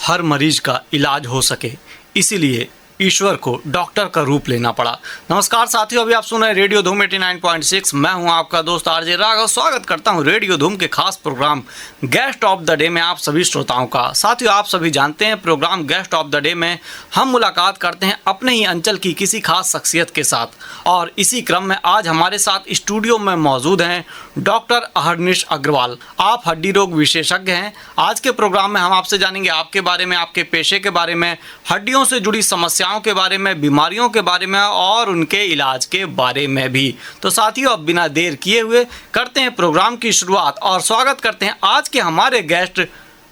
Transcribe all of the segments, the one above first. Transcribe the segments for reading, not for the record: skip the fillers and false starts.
हर मरीज का इलाज हो सके, इसीलिए ईश्वर को डॉक्टर का रूप लेना पड़ा। नमस्कार साथियों, अभी आप सुन रहे हैं रेडियो धूम 89.6। मैं हूं आपका दोस्त आरजे राघव। स्वागत करता हूं रेडियो धूम के खास programme guest of the day में आप सभी श्रोताओं का। साथियों, आप सभी जानते हैं programme guest of the day में हम मुलाकात करते हैं अपने ही अंचल की किसी खास शख्सियत के साथ, और इसी क्रम में आज हमारे साथ स्टूडियो में मौजूद हैं डॉक्टर अहरनिश अग्रवाल। आप हड्डी रोग विशेषज्ञ हैं। आज के प्रोग्राम में हम आपसे जानेंगे आपके बारे में, आपके पेशे के बारे में, हड्डियों से जुड़ी समस्याओं के बारे में, बीमारियों के बारे में और उनके इलाज के बारे में भी। तो साथियों, अब बिना देर किए हुए करते हैं प्रोग्राम की शुरुआत और स्वागत करते हैं आज के हमारे गेस्ट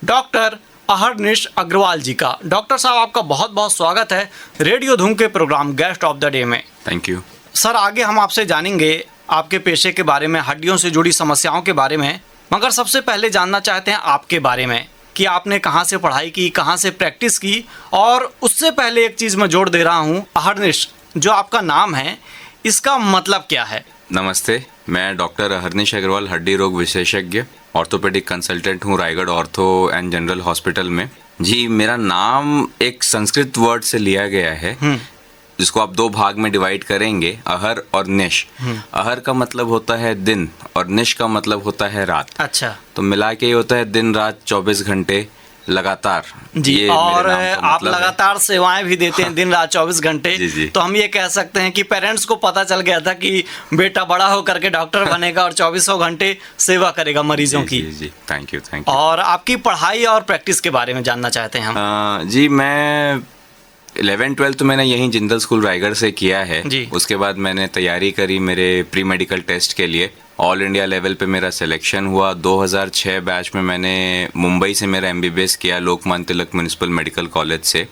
डॉक्टर अहरनिश अग्रवाल जी का। डॉक्टर साहब, आपका बहुत बहुत स्वागत है रेडियो धूम के programme guest of the day में। थैंक यू सर, आगे हम आपसे जानेंगे आपके पेशे के बारे में, हड्डियों से जुड़ी समस्याओं के बारे में, मगर सबसे पहले जानना चाहते हैं आपके बारे में कि आपने कहाँ से पढ़ाई की, कहाँ से प्रैक्टिस की। और उससे पहले एक चीज़ मैं जोड़ दे रहा हूँ, अहरनिश जो आपका नाम है इसका मतलब क्या है? नमस्ते, मैं डॉक्टर अहरनिश अग्रवाल, हड्डी रोग विशेषज्ञ, ऑर्थोपेडिक कंसल्टेंट हूँ Raigarh ortho and general hospital में। जी, मेरा नाम एक संस्कृत वर्ड से लिया गया है जिसको आप दो भाग में डिवाइड करेंगे, अहर और निश। अहर का मतलब होता है दिन और निश का मतलब होता है रात। अच्छा, तो मिला के ये होता है दिन रात 24 घंटे लगातार। जी, और आप लगातार सेवाएं भी देते हैं दिन रात 24 घंटे। जी। तो हम ये कह सकते हैं कि पेरेंट्स को पता चल गया था कि बेटा बड़ा हो करके डॉक्टर बनेगा और 24 घंटे सेवा करेगा मरीजों की। जी, थैंक यू। और आपकी पढ़ाई और प्रैक्टिस के बारे में जानना चाहते हैं हम। जी, मैं 11-12 तो मैंने यहीं जिंदल स्कूल रायगढ़ से किया है जी। उसके बाद मैंने तैयारी करी मेरे प्री मेडिकल टेस्ट के लिए। ऑल इंडिया लेवल पे मेरा सिलेक्शन हुआ। 2006 बैच में मैंने मुंबई से मेरा MBBS किया Lokmanya Tilak municipal medical college से।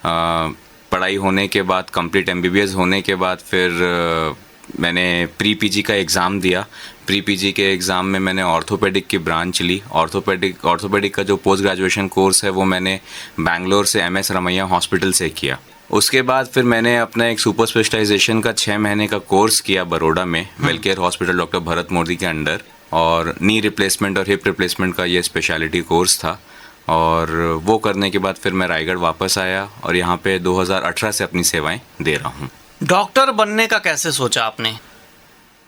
पढ़ाई होने के बाद, कंप्लीट MBBS होने के बाद फिर मैंने प्री PG का एग्ज़ाम दिया। प्री PG के एग्ज़ाम में मैंने ऑर्थोपेडिक की ब्रांच ली। ऑर्थोपेडिक का जो पोस्ट ग्रेजुएशन कोर्स है वो मैंने बैंगलोर से MS रमैया हॉस्पिटल से किया। उसके बाद फिर मैंने अपना एक सुपर स्पेशलाइजेशन का 6 महीने का कोर्स किया बड़ौदा में, वेलकेयर हॉस्पिटल डॉक्टर भरत मोदी के अंडर, और नी रिप्लेसमेंट और हिप रिप्लेसमेंट का ये स्पेशलिटी कोर्स था। और वो करने के बाद फिर मैं रायगढ़ वापस आया और यहाँ पे 2018 से अपनी सेवाएं दे रहा हूँ। डॉक्टर बनने का कैसे सोचा आपने?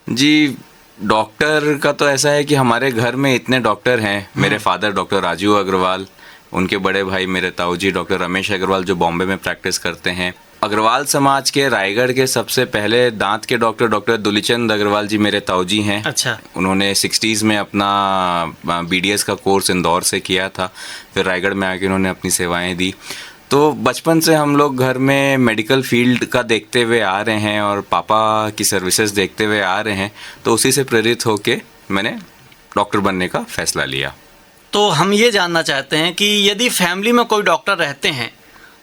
जी, डॉक्टर का तो ऐसा है कि हमारे घर में इतने डॉक्टर हैं। मेरे फादर डॉक्टर राजीव अग्रवाल, उनके बड़े भाई मेरे ताऊ जी डॉक्टर रमेश अग्रवाल जो बॉम्बे में प्रैक्टिस करते हैं। अग्रवाल समाज के रायगढ़ के सबसे पहले दांत के डॉक्टर दुलीचंद अग्रवाल जी मेरे ताऊ जी हैं। अच्छा। उन्होंने 60s में अपना BDS का कोर्स इंदौर से किया था, फिर रायगढ़ में आके उन्होंने अपनी सेवाएं दी। तो बचपन से हम लोग घर में मेडिकल फील्ड का देखते हुए आ रहे हैं और पापा की सर्विसेज देखते हुए आ रहे हैं, तो उसी से प्रेरित होके मैंने डॉक्टर बनने का फैसला लिया। तो हम ये जानना चाहते हैं कि यदि फैमिली में कोई डॉक्टर रहते हैं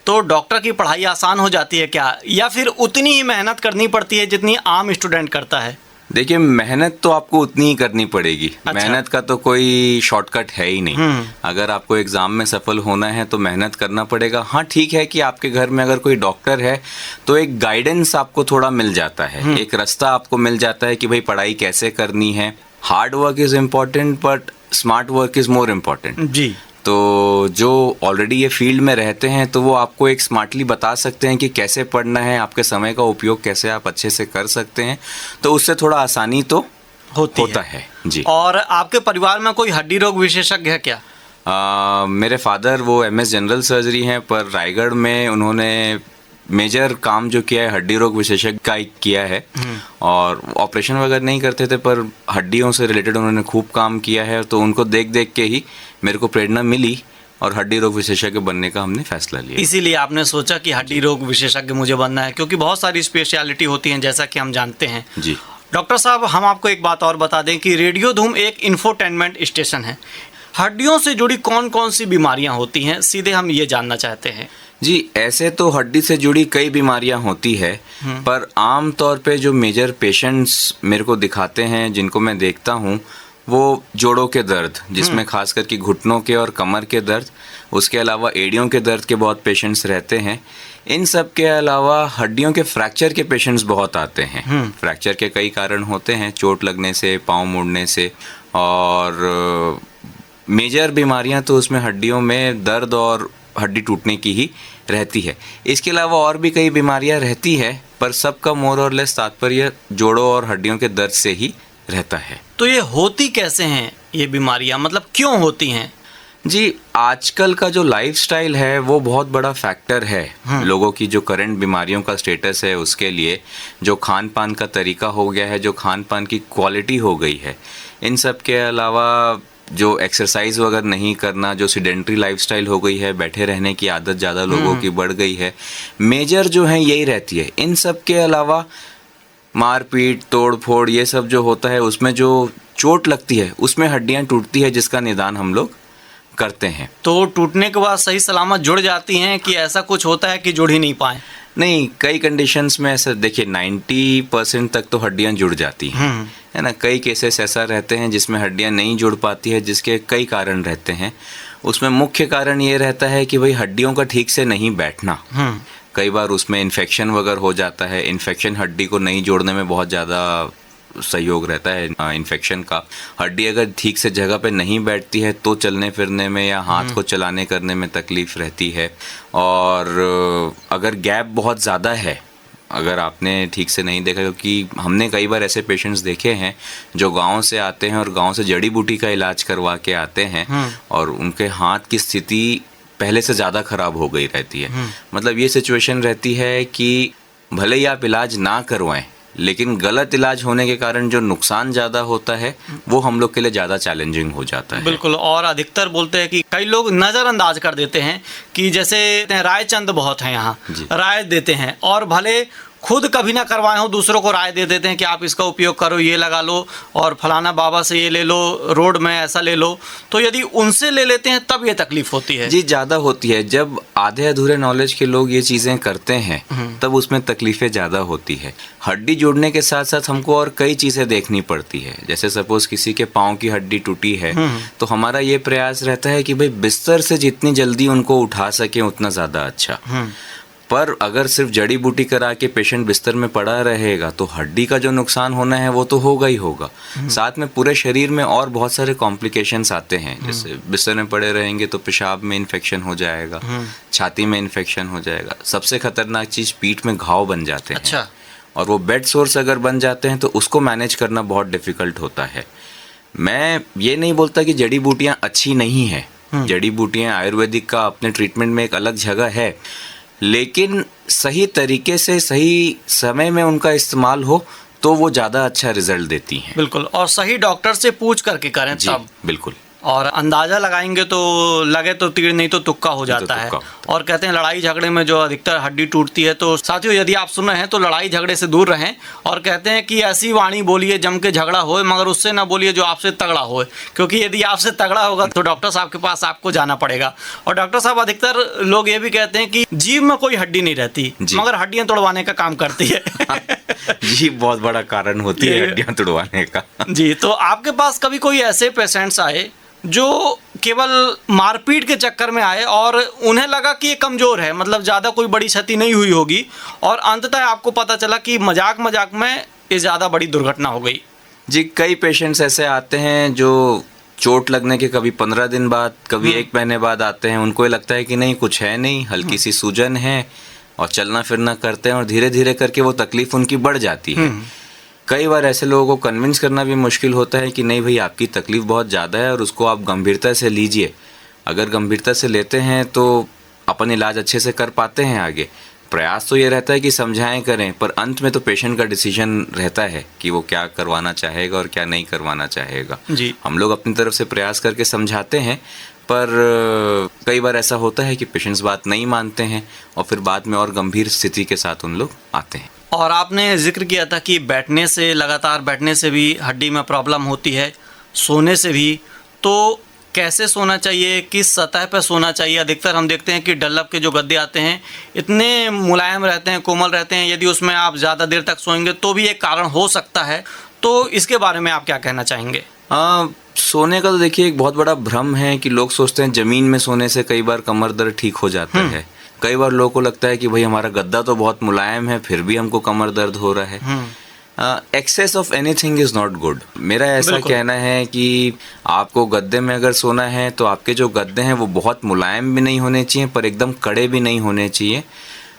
तो डॉक्टर की पढ़ाई आसान हो जाती है क्या, या फिर उतनी ही मेहनत करनी पड़ती है जितनी आम स्टूडेंट करता है? देखिए, मेहनत तो आपको उतनी ही करनी पड़ेगी। अच्छा। मेहनत का तो कोई शॉर्टकट है ही नहीं। अगर आपको एग्जाम में सफल होना है तो मेहनत करना पड़ेगा। हाँ, ठीक है कि आपके घर में अगर कोई डॉक्टर है तो एक गाइडेंस आपको थोड़ा मिल जाता है, एक रास्ता आपको मिल जाता है कि भाई पढ़ाई कैसे करनी है। Hard work is important but smart work is more important. जी। तो जो ऑलरेडी ये फील्ड में रहते हैं तो वो आपको एक स्मार्टली बता सकते हैं कि कैसे पढ़ना है, आपके समय का उपयोग कैसे आप अच्छे से कर सकते हैं, तो उससे थोड़ा आसानी तो होता है। जी। और आपके परिवार में कोई हड्डी रोग विशेषज्ञ है क्या? मेरे फादर वो MS जनरल सर्जरी हैं, पर रायगढ़ में उन्होंने मेजर काम जो किया है हड्डी रोग विशेषज्ञ का किया है, और ऑपरेशन वगैरह नहीं करते थे पर हड्डियों से रिलेटेड उन्होंने खूब काम किया है। तो उनको देख देख के ही मेरे को प्रेरणा मिली और हड्डी रोग विशेषज्ञ बनने का हमने फैसला लिया। इसीलिए आपने सोचा कि हड्डी रोग विशेषज्ञ मुझे बनना है, क्योंकि बहुत सारी स्पेशलिटी होती हैं जैसा कि हम जानते हैं। जी। डॉक्टर साहब, हम आपको एक बात और बता दें कि रेडियो धूम एक इंफोटेनमेंट स्टेशन है। हड्डियों से जुड़ी कौन कौन सी बीमारियां होती हैं, सीधे हम ये जानना चाहते हैं। जी, ऐसे तो हड्डी से जुड़ी कई बीमारियां होती है, पर आम तौर पे जो मेजर पेशेंट्स मेरे को दिखाते हैं, जिनको मैं देखता हूँ, वो जोड़ों के दर्द, जिसमें खास करके घुटनों के और कमर के दर्द, उसके अलावा एड़ियों के दर्द के बहुत पेशेंट्स रहते हैं। इन सब के अलावा हड्डियों के फ्रैक्चर के पेशेंट्स बहुत आते हैं। फ्रैक्चर के कई कारण होते हैं, चोट लगने से, पाँव मुड़ने से, और मेजर बीमारियां तो उसमें हड्डियों में दर्द और हड्डी टूटने की ही रहती है। इसके अलावा और भी कई बीमारियां रहती है, पर सबका मोर और लेस तात्पर्य जोड़ों और हड्डियों के दर्द से ही रहता है। तो ये होती कैसे हैं ये बीमारियां, मतलब क्यों होती हैं? जी, आजकल का जो लाइफस्टाइल है वो बहुत बड़ा फैक्टर है। लोगों की जो करंट बीमारियों का स्टेटस है उसके लिए जो खान पान का तरीका हो गया है, जो खान पान की क्वालिटी हो गई है, इन सब के अलावा जो एक्सरसाइज वगैरह नहीं करना, जो सीडेंट्री लाइफस्टाइल हो गई है, बैठे रहने की आदत ज़्यादा लोगों की बढ़ गई है, मेजर जो है यही रहती है। इन सब के अलावा मारपीट, तोड़ फोड़, ये सब जो होता है उसमें जो चोट लगती है उसमें हड्डियाँ टूटती है, जिसका निदान हम लोग करते हैं। तो टूटने के बाद सही सलामत जुड़ जाती हैं कि ऐसा कुछ होता है कि जुड़ ही नहीं पाए? नहीं, कई कंडीशंस में ऐसा देखिए 90% तक तो हड्डियां जुड़ जाती हैं, है ना। कई केसेस ऐसा रहते हैं जिसमें हड्डियां नहीं जुड़ पाती है, जिसके कई कारण रहते हैं। उसमें मुख्य कारण ये रहता है कि भाई हड्डियों का ठीक से नहीं बैठना। कई बार उसमें इन्फेक्शन वगैरह हो जाता है। इन्फेक्शन हड्डी को नहीं जोड़ने में बहुत ज़्यादा सहयोग रहता है इन्फेक्शन का। हड्डी अगर ठीक से जगह पे नहीं बैठती है तो चलने फिरने में या हाथ को चलाने करने में तकलीफ़ रहती है। और अगर गैप बहुत ज़्यादा है, अगर आपने ठीक से नहीं देखा, क्योंकि हमने कई बार ऐसे पेशेंट्स देखे हैं जो गांव से आते हैं और गांव से जड़ी बूटी का इलाज करवा के आते हैं और उनके हाथ की स्थिति पहले से ज़्यादा ख़राब हो गई रहती है। मतलब ये सिचुएशन रहती है कि भले ही आप इलाज ना करवाएं, लेकिन गलत इलाज होने के कारण जो नुकसान ज़्यादा होता है वो हम लोग के लिए ज़्यादा चैलेंजिंग हो जाता है। बिल्कुल। और अधिकतर बोलते हैं कि कई लोग नज़रअंदाज कर देते हैं कि जैसे राय चंद बहुत हैं यहाँ, राय देते हैं और भले खुद कभी ना करवाए हो दूसरों को राय दे देते हैं कि आप इसका उपयोग करो, ये लगा लो और फलाना बाबा से ये ले लो, रोड में ऐसा ले लो। तो यदि उनसे ले लेते हैं तब ये तकलीफ होती है। जी, ज़्यादा होती है। जब आधे अधूरे नॉलेज के लोग ये चीज़ें करते हैं तब उसमें तकलीफ़ें ज़्यादा होती है। हड्डी जोड़ने के साथ साथ हमको और कई चीज़ें देखनी पड़ती है। जैसे सपोज़ किसी के पाँव की हड्डी टूटी है तो हमारा ये प्रयास रहता है कि भाई बिस्तर से जितनी जल्दी उनको उठा सकें उतना ज़्यादा अच्छा। पर अगर सिर्फ जड़ी बूटी करा के पेशेंट बिस्तर में पड़ा रहेगा तो हड्डी का जो नुकसान होना है वो तो होगा ही होगा। साथ में पूरे शरीर में और बहुत सारे कॉम्प्लिकेशंस आते हैं। जैसे बिस्तर में पड़े रहेंगे तो पेशाब में इन्फेक्शन हो जाएगा, छाती में इन्फेक्शन हो जाएगा। सबसे खतरनाक चीज़ पीठ में घाव बन जाते हैं। अच्छा। और वो बेड सोर्स अगर बन जाते हैं तो उसको मैनेज करना बहुत डिफ़िकल्ट होता है। मैं ये नहीं बोलता कि जड़ी बूटियाँ अच्छी नहीं है। जड़ी बूटियाँ आयुर्वेदिक का अपने ट्रीटमेंट में एक अलग जगह है, लेकिन सही तरीके से सही समय में उनका इस्तेमाल हो तो वो ज़्यादा अच्छा रिजल्ट देती हैं। बिल्कुल। और सही डॉक्टर से पूछ करके करें तब। बिल्कुल। और अंदाज़ा लगाएंगे तो लगे तो तीर, नहीं तो तुक्का हो जाता है। और कहते हैं लड़ाई झगड़े में जो अधिकतर हड्डी टूटती है। तो साथियों, यदि आप सुन रहे हैं तो लड़ाई झगड़े से दूर रहें। और कहते हैं कि ऐसी वाणी बोलिए जम के झगड़ा होए, मगर उससे ना बोलिए जो आपसे तगड़ा होए, क्योंकि यदि आपसे तगड़ा होगा तो डॉक्टर साहब के पास आपको जाना पड़ेगा। और डॉक्टर साहब, अधिकतर लोग ये भी कहते हैं कि जीभ में कोई हड्डी नहीं रहती मगर हड्डियाँ तोड़वाने का काम करती है। जी, बहुत बड़ा कारण होती है हड्डियाँ तोड़वाने का। जी, तो आपके पास कभी कोई ऐसे पेशेंट्स आए जो केवल मारपीट के चक्कर में आए और उन्हें लगा कि ये कमज़ोर है, मतलब ज़्यादा कोई बड़ी क्षति नहीं हुई होगी, और अंततः आपको पता चला कि मजाक मजाक में ये ज़्यादा बड़ी दुर्घटना हो गई? जी, कई पेशेंट्स ऐसे आते हैं जो चोट लगने के कभी 15 दिन बाद, कभी 1 महीने बाद आते हैं। उनको ये लगता है कि नहीं, कुछ है नहीं, हल्की सी सूजन है, और चलना फिरना करते हैं और धीरे धीरे करके वो तकलीफ़ उनकी बढ़ जाती है। कई बार ऐसे लोगों को कन्विंस करना भी मुश्किल होता है कि नहीं भाई, आपकी तकलीफ़ बहुत ज़्यादा है और उसको आप गंभीरता से लीजिए। अगर गंभीरता से लेते हैं तो अपन इलाज अच्छे से कर पाते हैं आगे। प्रयास तो ये रहता है कि समझाएं करें, पर अंत में तो पेशेंट का डिसीजन रहता है कि वो क्या करवाना चाहेगा और क्या नहीं करवाना चाहेगा। जी। हम लोग अपनी तरफ से प्रयास करके समझाते हैं, पर कई बार ऐसा होता है कि पेशेंट्स बात नहीं मानते हैं और फिर बाद में और गंभीर स्थिति के साथ उन लोग आते हैं। और आपने जिक्र किया था कि बैठने से, लगातार बैठने से भी हड्डी में प्रॉब्लम होती है, सोने से भी। तो कैसे सोना चाहिए, किस सतह पर सोना चाहिए? अधिकतर हम देखते हैं कि डल्लब के जो गद्दे आते हैं इतने मुलायम रहते हैं, कोमल रहते हैं, यदि उसमें आप ज़्यादा देर तक सोएंगे तो भी एक कारण हो सकता है। तो इसके बारे में आप क्या कहना चाहेंगे? सोने का तो देखिए एक बहुत बड़ा भ्रम है कि लोग सोचते हैं ज़मीन में सोने से कई बार कमर दर्द ठीक हो जाता है। कई बार लोगों को लगता है कि भाई हमारा गद्दा तो बहुत मुलायम है फिर भी हमको कमर दर्द हो रहा है। Excess of anything is not good. मेरा ऐसा बिल्कुल। कहना है कि आपको गद्दे में अगर सोना है तो आपके जो गद्दे हैं वो बहुत मुलायम भी नहीं होने चाहिए पर एकदम कड़े भी नहीं होने चाहिए।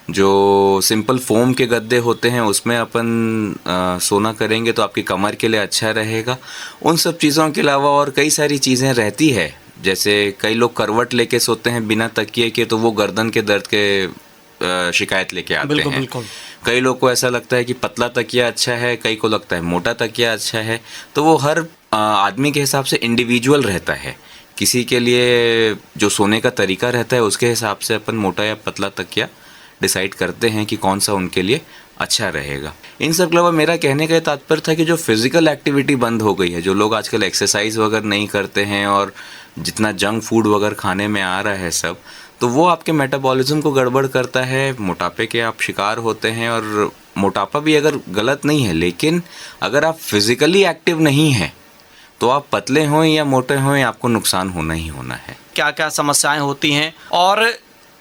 जो सिंपल फोम के गद्दे होते हैं उसमें अपन सोना करेंगे तो आपकी कमर के लिए अच्छा रहेगा। उन सब चीज़ों के अलावा और कई सारी चीज़ें रहती है, जैसे कई लोग करवट लेके सोते हैं बिना तकिए के तो वो गर्दन के दर्द के शिकायत लेके आते बिल्कुल हैं। बिल्कुल। कई लोग को ऐसा लगता है कि पतला तकिया अच्छा है, कई को लगता है मोटा तकिया अच्छा है। तो वो हर आदमी के हिसाब से इंडिविजुअल रहता है। किसी के लिए जो सोने का तरीका रहता है उसके हिसाब से अपन मोटा या पतला तकिया डिसाइड करते हैं कि कौन सा उनके लिए अच्छा रहेगा। इन सब के अलावा मेरा कहने का तात्पर्य था कि जो फिज़िकल एक्टिविटी बंद हो गई है, जो लोग आजकल एक्सरसाइज वगैरह नहीं करते हैं और जितना जंक फूड वगैरह खाने में आ रहा है सब, तो वो आपके मेटाबॉलिज्म को गड़बड़ करता है, मोटापे के आप शिकार होते हैं। और मोटापा भी अगर गलत नहीं है, लेकिन अगर आप फिज़िकली एक्टिव नहीं हैं तो आप पतले हों या मोटे हों आपको नुकसान होना ही होना है। क्या क्या समस्याएं होती हैं और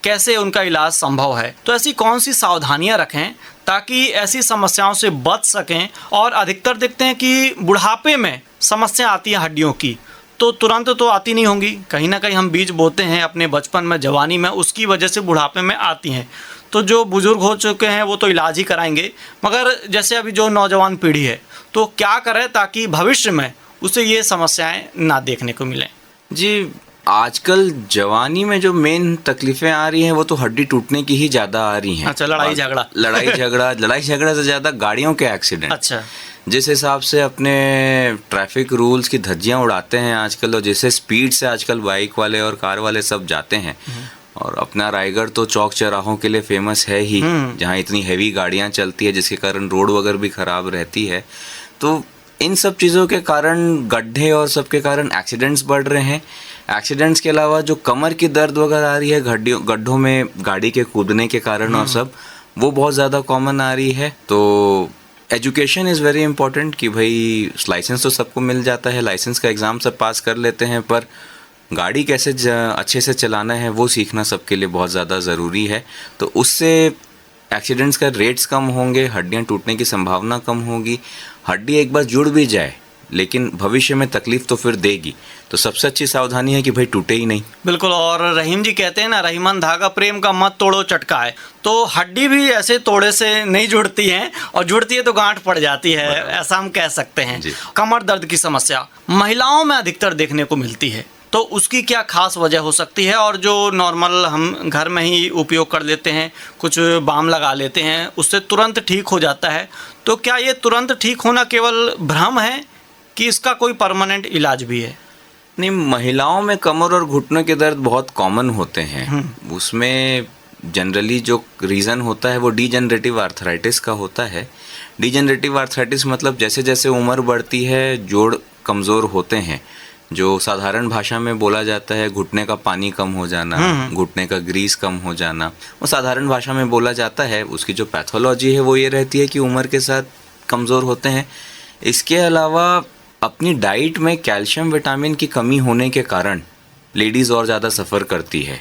कैसे उनका इलाज संभव है, तो ऐसी कौन सी सावधानियां रखें ताकि ऐसी समस्याओं से बच सकें। और अधिकतर देखते हैं कि बुढ़ापे में समस्या आती है हड्डियों की, तो तुरंत तो आती नहीं होंगी, कहीं ना कहीं हम बीज बोते हैं अपने बचपन में, जवानी में, उसकी वजह से बुढ़ापे में आती हैं। तो जो बुजुर्ग हो चुके हैं वो तो इलाज ही कराएंगे, मगर जैसे अभी जो नौजवान पीढ़ी है तो क्या करें ताकि भविष्य में उसे ये समस्याएं ना देखने को मिलें। जी, आजकल जवानी में जो मेन तकलीफें आ रही हैं वो तो हड्डी टूटने की ही ज़्यादा आ रही हैं। अच्छा, लड़ाई झगड़ा। लड़ाई झगड़ा से ज़्यादा गाड़ियों के एक्सीडेंट। अच्छा। जिस हिसाब से अपने ट्रैफिक रूल्स की धज्जियां उड़ाते हैं आजकल, और जैसे स्पीड से आजकल बाइक वाले और कार वाले सब जाते हैं, और अपना रायगढ़ तो चौक चौराहों के लिए फेमस है ही, जहाँ इतनी हैवी गाड़ियाँ चलती है जिसके कारण रोड वगैरह भी ख़राब रहती है। तो इन सब चीज़ों के कारण, गड्ढे और सब के कारण एक्सीडेंट्स बढ़ रहे हैं। एक्सीडेंट्स के अलावा जो कमर की दर्द वगैरह आ रही है गड्ढों में गाड़ी के कूदने के कारण और सब, वो बहुत ज़्यादा कॉमन आ रही है। तो एजुकेशन इज़ वेरी इंपॉर्टेंट कि भाई लाइसेंस तो सबको मिल जाता है, लाइसेंस का एग्ज़ाम सब पास कर लेते हैं, पर गाड़ी कैसे अच्छे से चलाना है वो सीखना सबके लिए बहुत ज़्यादा ज़रूरी है। तो उससे एक्सीडेंट्स का रेट्स कम होंगे, हड्डियाँ टूटने की संभावना कम होगी। हड्डी एक बार जुड़ भी जाए लेकिन भविष्य में तकलीफ तो फिर देगी, तो सबसे अच्छी सावधानी है कि भाई टूटे ही नहीं। बिल्कुल। और रहीम जी कहते हैं ना, रहीमन धागा प्रेम का मत तोड़ो चटका है। तो हड्डी भी ऐसे तोड़े से नहीं जुड़ती है, और जुड़ती है तो गांठ पड़ जाती है, ऐसा हम कह सकते हैं। कमर दर्द की समस्या महिलाओं में अधिकतर देखने को मिलती है, तो उसकी क्या खास वजह हो सकती है? और जो नॉर्मल हम घर में ही उपयोग कर लेते हैं, कुछ बाम लगा लेते हैं, उससे तुरंत ठीक हो जाता है, तो क्या ये तुरंत ठीक होना केवल भ्रम है कि इसका कोई परमानेंट इलाज भी है? नहीं, महिलाओं में कमर और घुटनों के दर्द बहुत कॉमन होते हैं। उसमें जनरली जो रीज़न होता है वो डीजनरेटिव आर्थराइटिस का होता है। डीजनरेटिव आर्थराइटिस मतलब जैसे जैसे उम्र बढ़ती है जोड़ कमज़ोर होते हैं। जो साधारण भाषा में बोला जाता है घुटने का पानी कम हो जाना, घुटने का ग्रीस कम हो जाना, वो साधारण भाषा में बोला जाता है। उसकी जो पैथोलॉजी है वो ये रहती है कि उम्र के साथ कमज़ोर होते हैं। इसके अलावा अपनी डाइट में कैल्शियम विटामिन की कमी होने के कारण लेडीज़ और ज़्यादा सफ़र करती है,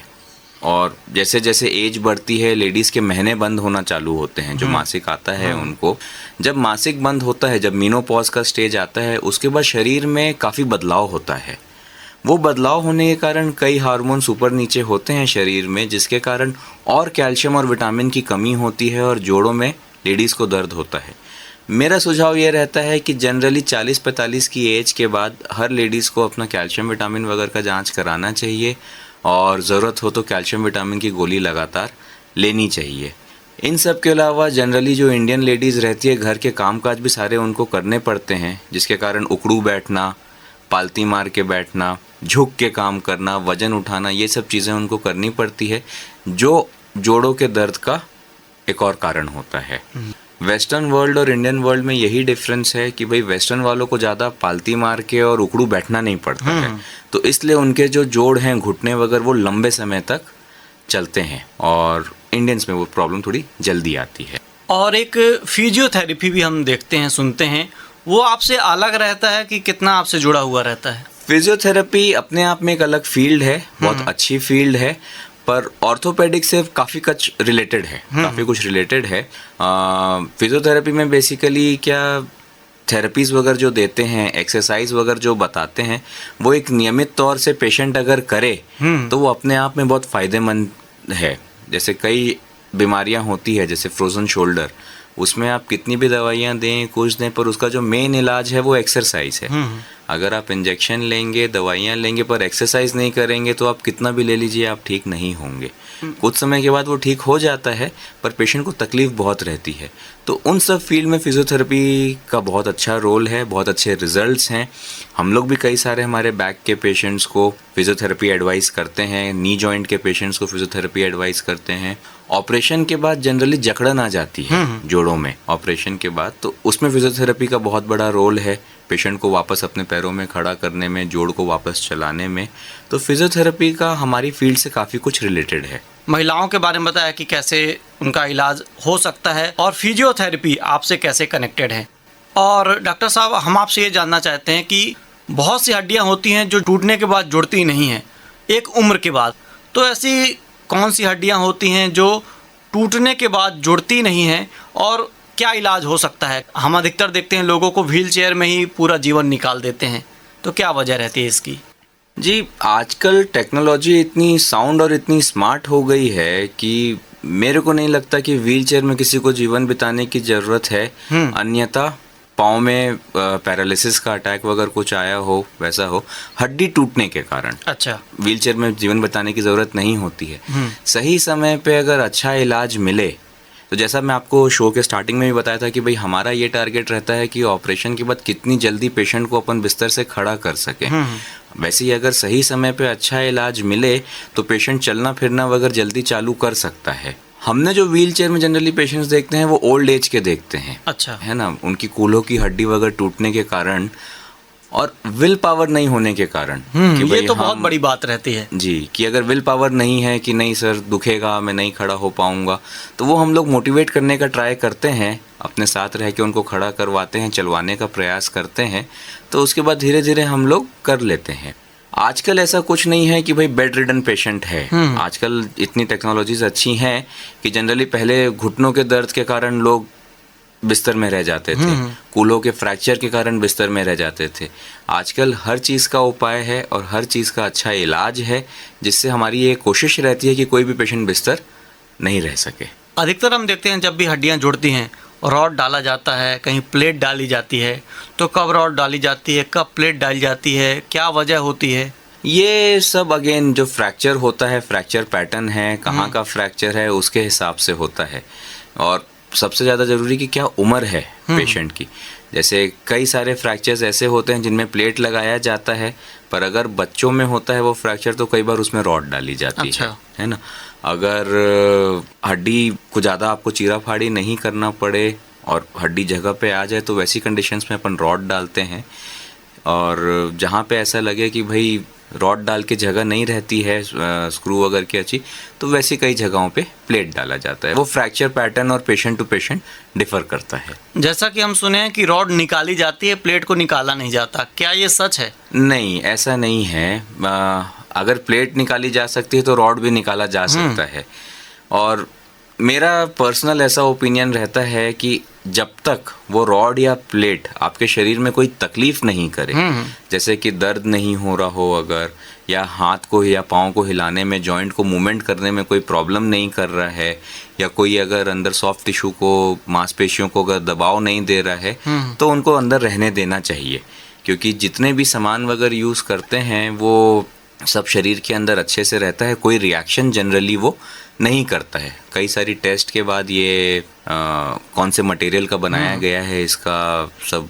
और जैसे जैसे एज बढ़ती है लेडीज़ के महीने बंद होना चालू होते हैं। जो मासिक आता है उनको, जब मासिक बंद होता है, जब मीनोपॉज का स्टेज आता है, उसके बाद शरीर में काफ़ी बदलाव होता है। वो बदलाव होने के कारण कई हार्मोन्स ऊपर नीचे होते हैं शरीर में, जिसके कारण और कैल्शियम और विटामिन की कमी होती है और जोड़ों में लेडीज़ को दर्द होता है। मेरा सुझाव ये रहता है कि जनरली 40-45 की एज के बाद हर लेडीज़ को अपना कैल्शियम विटामिन वगैरह का जांच कराना चाहिए, और ज़रूरत हो तो कैल्शियम विटामिन की गोली लगातार लेनी चाहिए। इन सब के अलावा जनरली जो इंडियन लेडीज़ रहती है, घर के कामकाज भी सारे उनको करने पड़ते हैं, जिसके कारण उकड़ू बैठना, पालती मार के बैठना, झुक के काम करना, वज़न उठाना, ये सब चीज़ें उनको करनी पड़ती है, जो जोड़ों के दर्द का एक और कारण होता है। वेस्टर्न वर्ल्ड और इंडियन वर्ल्ड में यही डिफरेंस है कि भाई वेस्टर्न वालों को ज़्यादा पालती मार के और उकड़ू बैठना नहीं पड़ता है, तो इसलिए उनके जो जोड़ हैं, घुटने वगैरह, वो लंबे समय तक चलते हैं, और इंडियंस में वो प्रॉब्लम थोड़ी जल्दी आती है। और एक फिजियोथेरेपी भी हम देखते हैं, सुनते हैं, वो आपसे अलग रहता है कि कितना आपसे जुड़ा हुआ रहता है? फिजियोथेरेपी अपने आप में एक अलग फील्ड है, बहुत अच्छी फील्ड है, पर ऑर्थोपेडिक से काफ़ी कुछ रिलेटेड है, काफ़ी कुछ रिलेटेड है। फिजियोथेरेपी में बेसिकली क्या थेरेपीज वगैरह जो देते हैं, एक्सरसाइज वगैरह जो बताते हैं, वो एक नियमित तौर से पेशेंट अगर करे तो वो अपने आप में बहुत फ़ायदेमंद है। जैसे कई बीमारियां होती है, जैसे फ्रोज़न शोल्डर, उसमें आप कितनी भी दवाइयां दें, कुछ दें, पर उसका जो मेन इलाज है वो एक्सरसाइज है। अगर आप इंजेक्शन लेंगे, दवाइयां लेंगे, पर एक्सरसाइज नहीं करेंगे तो आप कितना भी ले लीजिए, आप ठीक नहीं होंगे। कुछ समय के बाद वो ठीक हो जाता है, पर पेशेंट को तकलीफ बहुत रहती है। तो उन सब फील्ड में फिजियोथेरेपी का बहुत अच्छा रोल है, बहुत अच्छे रिजल्ट्स हैं। हम लोग भी कई सारे हमारे बैक के पेशेंट्स को फिजियोथेरेपी एडवाइस करते हैं, नी जॉइंट के पेशेंट्स को फिजियोथेरेपी एडवाइस करते हैं। ऑपरेशन के बाद जनरली जकड़न आ जाती है जोड़ों में ऑपरेशन के बाद, तो उसमें फिजियोथेरेपी का बहुत बड़ा रोल है, पेशेंट को वापस अपने पैरों में खड़ा करने में, जोड़ को वापस चलाने में। तो फिजियोथेरेपी का हमारी फील्ड से काफ़ी कुछ रिलेटेड है। महिलाओं के बारे में बताया कि कैसे उनका इलाज हो सकता है और फिजियोथेरेपी आपसे कैसे कनेक्टेड है। और डॉक्टर साहब, हम आपसे ये जानना चाहते हैं कि बहुत सी हड्डियां होती हैं जो टूटने के बाद जुड़ती नहीं हैं एक उम्र के बाद, तो ऐसी कौन सी हड्डियां होती हैं जो टूटने के बाद जुड़ती नहीं हैं और क्या इलाज हो सकता है? हम अधिकतर देखते हैं लोगों को व्हील चेयर में ही पूरा जीवन निकाल देते हैं, तो क्या वजह रहती है इसकी? जी, आजकल टेक्नोलॉजी इतनी साउंड और इतनी स्मार्ट हो गई है कि मेरे को नहीं लगता कि व्हील चेयर में किसी को जीवन बिताने की ज़रूरत है। अन्यथा पाँव में पैरालिसिस का अटैक वगैरह कुछ आया हो, वैसा हो, हड्डी टूटने के कारण अच्छा, व्हील चेयर में जीवन बिताने की ज़रूरत नहीं होती है। सही समय पे अगर अच्छा इलाज मिले, तो जैसा मैं आपको शो के स्टार्टिंग में भी बताया था कि भाई हमारा ये टारगेट रहता है कि ऑपरेशन के बाद कितनी जल्दी पेशेंट को अपन बिस्तर से खड़ा कर सकें। वैसे ही अगर सही समय पे अच्छा इलाज मिले तो पेशेंट चलना फिरना वगैरह जल्दी चालू कर सकता है। हमने जो व्हील चेयर में जनरली पेशेंट्स देखते हैं वो ओल्ड एज के देखते हैं, अच्छा, है ना, उनकी कूल्हों की हड्डी वगैरह टूटने के कारण और विल पावर नहीं होने के कारण। ये तो बहुत बड़ी बात रहती है जी, कि अगर विल पावर नहीं है कि नहीं सर दुखेगा, मैं नहीं खड़ा हो पाऊंगा, तो वो हम लोग मोटिवेट करने का ट्राई करते हैं, अपने साथ रह के उनको खड़ा करवाते हैं, चलवाने का प्रयास करते हैं, तो उसके बाद धीरे धीरे हम लोग कर लेते हैं। आजकल ऐसा कुछ नहीं है कि भाई बेड रिडन पेशेंट है। आजकल इतनी टेक्नोलॉजीज अच्छी हैं कि जनरली पहले घुटनों के दर्द के कारण लोग बिस्तर में रह जाते थे, कूल्हों के फ्रैक्चर के कारण बिस्तर में रह जाते थे। आजकल हर चीज़ का उपाय है और हर चीज़ का अच्छा इलाज है, जिससे हमारी ये कोशिश रहती है कि कोई भी पेशेंट बिस्तर नहीं रह सके। अधिकतर हम देखते हैं जब भी हड्डियां जुड़ती हैं, रॉड डाला जाता है, कहीं प्लेट डाली जाती है, तो कब रॉड डाली जाती है, कब प्लेट डाली जाती है, क्या वजह होती है? ये सब अगेन जो फ्रैक्चर होता है, फ्रैक्चर पैटर्न है, कहाँ का फ्रैक्चर है, उसके हिसाब से होता है। और सबसे ज़्यादा ज़रूरी कि क्या उम्र है पेशेंट की। जैसे कई सारे फ्रैक्चर्स ऐसे होते हैं जिनमें प्लेट लगाया जाता है, पर अगर बच्चों में होता है वो फ्रैक्चर तो कई बार उसमें रॉड डाली जाती है ना। अगर हड्डी को ज़्यादा आपको चीरा फाड़ी नहीं करना पड़े और हड्डी जगह पे आ जाए तो वैसी कंडीशंस में अपन रॉड डालते हैं। और जहाँ पे ऐसा लगे कि भाई रॉड डाल के जगह नहीं रहती है स्क्रू वगैरह की अच्छी, तो वैसी कई जगहों पे प्लेट डाला जाता है। वो फ्रैक्चर पैटर्न और पेशेंट टू पेशेंट डिफर करता है। जैसा कि हम सुने हैं कि रॉड निकाली जाती है, प्लेट को निकाला नहीं जाता, क्या ये सच है? नहीं, ऐसा नहीं है। अगर प्लेट निकाली जा सकती है तो रॉड भी निकाला जा सकता है। और मेरा पर्सनल ऐसा ओपिनियन रहता है कि जब तक वो रॉड या प्लेट आपके शरीर में कोई तकलीफ नहीं करे, जैसे कि दर्द नहीं हो रहा हो अगर, या हाथ को या पाँव को हिलाने में, जॉइंट को मूवमेंट करने में कोई प्रॉब्लम नहीं कर रहा है, या कोई अगर अंदर सॉफ्ट टिश्यू को, मांसपेशियों को अगर दबाव नहीं दे रहा है, तो उनको अंदर रहने देना चाहिए। क्योंकि जितने भी सामान वगैरह यूज़ करते हैं वो सब शरीर के अंदर अच्छे से रहता है, कोई रिएक्शन जनरली वो नहीं करता है। कई सारी टेस्ट के बाद ये कौन से मटेरियल का बनाया गया है, इसका सब